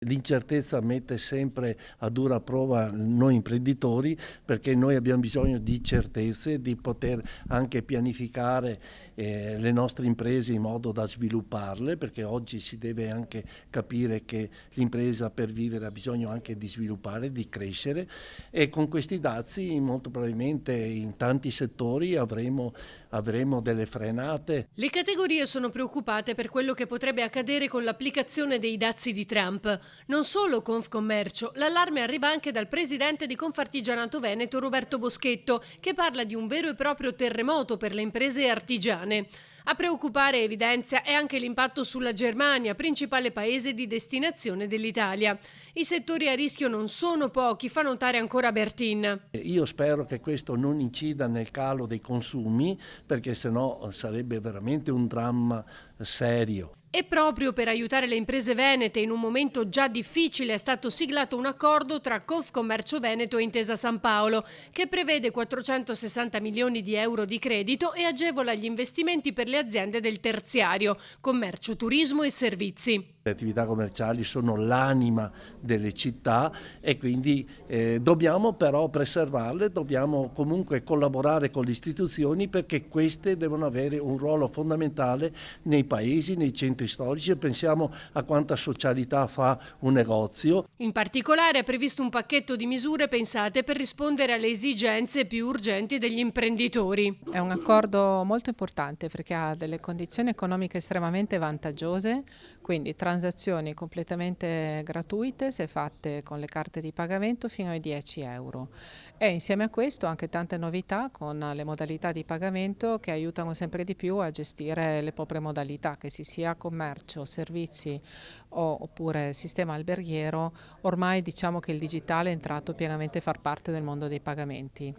L'incertezza mette sempre a dura prova noi imprenditori perché noi abbiamo bisogno di certezze, di poter anche pianificare le nostre imprese in modo da svilupparle, perché oggi si deve anche capire che l'impresa per vivere ha bisogno anche di sviluppare, di crescere, e con questi dazi molto probabilmente in tanti settori avremo delle frenate. Le categorie sono preoccupate per quello che potrebbe accadere con l'applicazione dei dazi di Trump. Non solo Confcommercio, l'allarme arriva anche dal presidente di Confartigianato Veneto Roberto Boschetto, che parla di un vero e proprio terremoto per le imprese artigiane. A preoccupare, evidenzia, è anche l'impatto sulla Germania, principale paese di destinazione dell'Italia. I settori a rischio non sono pochi, fa notare ancora Bertin. Io spero che questo non incida nel calo dei consumi, perché sennò sarebbe veramente un dramma serio. E proprio per aiutare le imprese venete in un momento già difficile è stato siglato un accordo tra Confcommercio Veneto e Intesa San Paolo che prevede 460 milioni di euro di credito e agevola gli investimenti per le aziende del terziario, commercio, turismo e servizi. Le attività commerciali sono l'anima delle città e quindi dobbiamo però preservarle, dobbiamo comunque collaborare con le istituzioni perché queste devono avere un ruolo fondamentale nei paesi, nei centri storici, e pensiamo a quanta socialità fa un negozio. In particolare ha previsto un pacchetto di misure pensate per rispondere alle esigenze più urgenti degli imprenditori. È un accordo molto importante perché ha delle condizioni economiche estremamente vantaggiose, quindi transazioni completamente gratuite se fatte con le carte di pagamento fino ai 10 euro. E insieme a questo anche tante novità con le modalità di pagamento che aiutano sempre di più a gestire le proprie modalità, che si sia commercio, servizi oppure sistema alberghiero. Ormai diciamo che il digitale è entrato pienamente a far parte del mondo dei pagamenti.